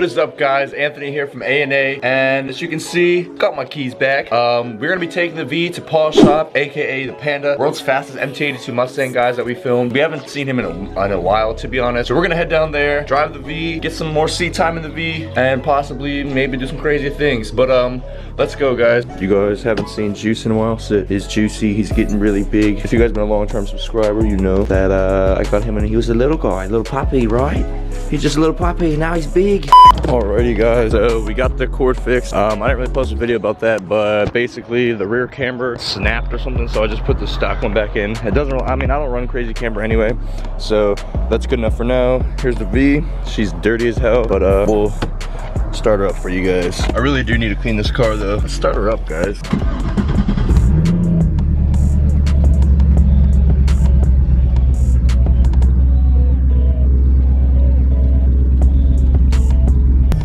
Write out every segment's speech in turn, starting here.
What is up, guys? Anthony here from A&A, and as you can see, got my keys back. We're gonna be taking the V to Paul Shop, aka the Panda, world's fastest MT82 Mustang, guys, that we filmed. We haven't seen him in a while, to be honest. So we're gonna head down there, drive the V, get some more seat time in the V, and possibly maybe do some crazy things. But let's go, guys. If you guys haven't seen Juice in a while, so he's juicy. He's getting really big. If you guys been a long-term subscriber, you know that I got him when he was a little guy, a little puppy, right? He's just a little puppy, now he's big. Alrighty, guys, so we got the cord fixed. I didn't really post a video about that, but basically the rear camber snapped or something, so I just put the stock one back in. It doesn't, I mean, I don't run crazy camber anyway, so that's good enough for now. Here's the V. She's dirty as hell, but we'll start her up for you guys. I really do need to clean this car though. Let's start her up, guys.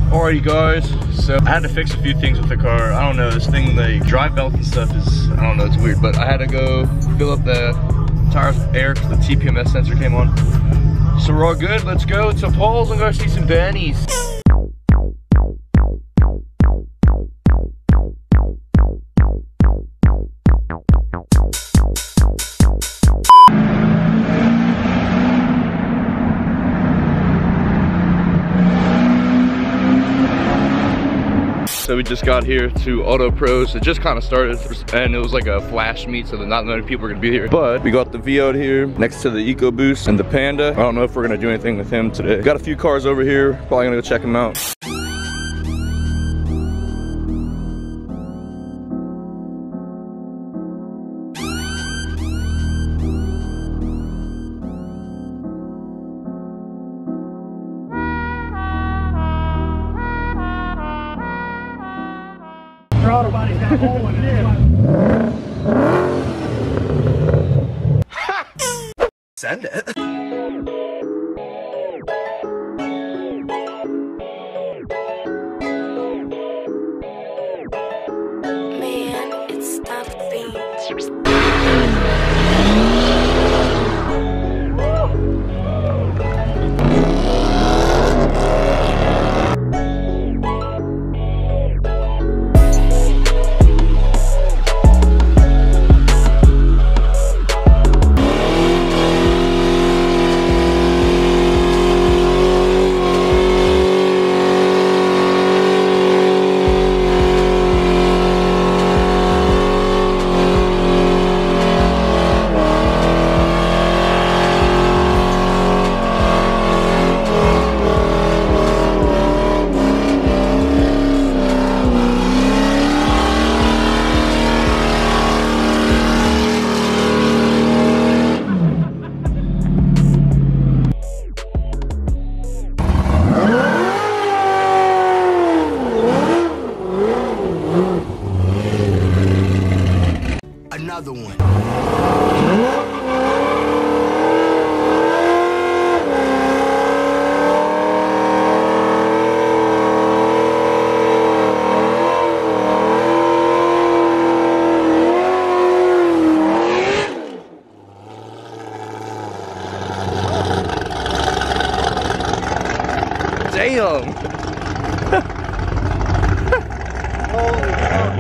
Alrighty, guys, so I had to fix a few things with the car. I don't know, this thing, the drive belt and stuff is, I don't know, it's weird, but I had to go fill up the tires with air because the TPMS sensor came on. So we're all good, let's go to Paul's and go see some Bennies. So we just got here to Auto Pros. It just kind of started and it was like a flash meet, so that not many people are gonna be here. But we got the V out here next to the EcoBoost and the Panda. I don't know if we're gonna do anything with him today. Got a few cars over here, probably gonna go check them out. Autobody's got a hole in it. Send it. Man, it's not the beat. Another one. Damn. Holy fuck.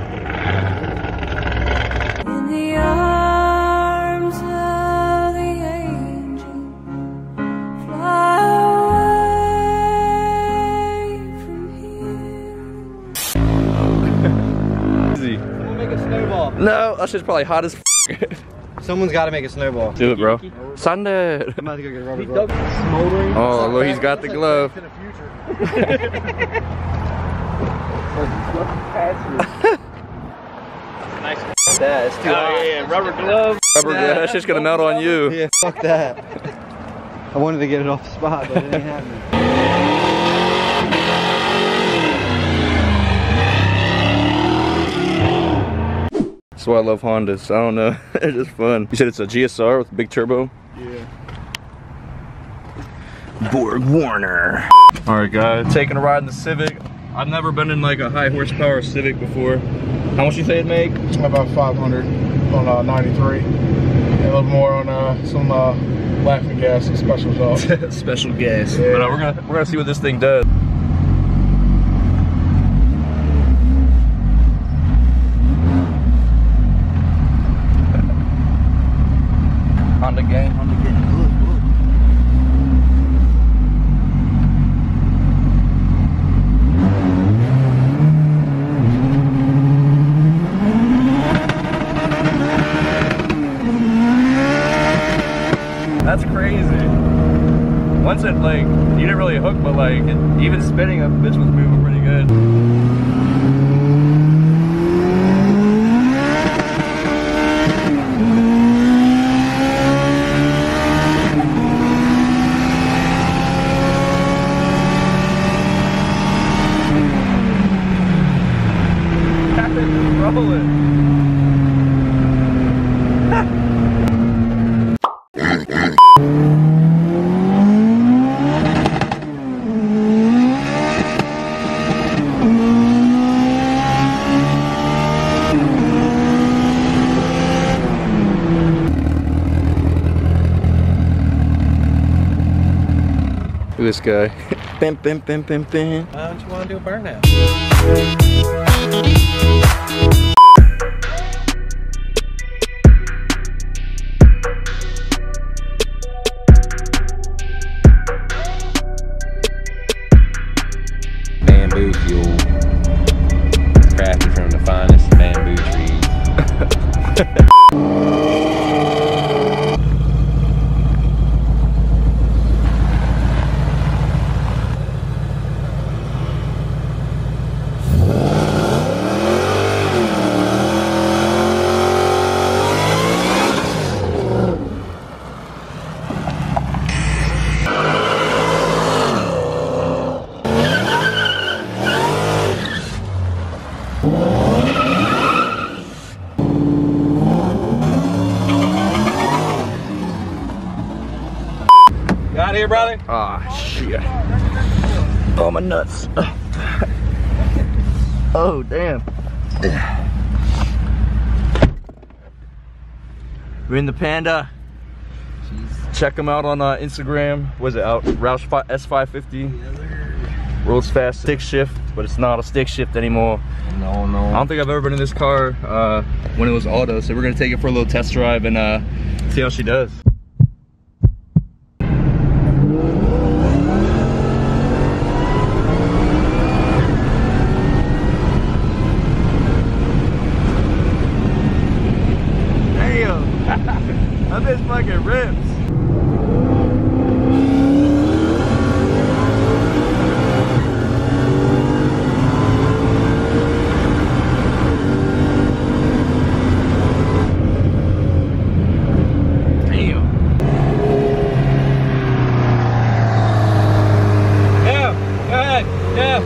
No, that shit's probably hot as f. Someone's got to make a snowball. Do it, bro. Sunday. I'm about to go get a rubber glove. Smoldering. Oh, look, he's got the glove. Nice. That is too hot. Yeah, rubber glove. Rubber glove. That shit's gonna melt on you. Yeah, fuck that. I wanted to get it off the spot, but it ain't happening. That's why I love Hondas. I don't know. They're just fun. You said it's a GSR with a big turbo? Yeah. Borg Warner. Alright, guys. Taking a ride in the Civic. I've never been in like a high horsepower Civic before. How much you say it make? About 500 on 93. And a little more on some laughing gas and special sauce. Special gas. Yeah. But we're gonna see what this thing does. crazy. Once it like, you didn't really hook, but like, even spinning, that bitch was moving pretty good. Rolling. Look at this guy. Bim, bim, bim, bim, bim. Why don't you want to do a burnout? Bamboo fuel, crafted from the finest bamboo trees. Got here, brother? Ah, shit. Oh, my nuts. Oh, damn. We're in the Panda. Check them out on Instagram. What's it out? Roush S550. World's fastest stick shift, but it's not a stick shift anymore. No, no. I don't think I've ever been in this car when it was auto, so we're gonna take it for a little test drive and see how she does. That bitch fucking rips. Damn. Yeah, go ahead. Yeah.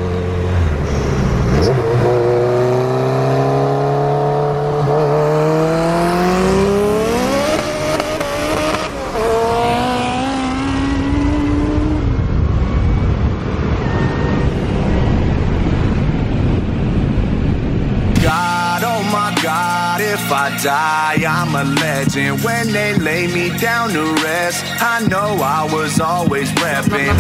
If I die, I'm a legend. When they lay me down to rest, I know I was always repping.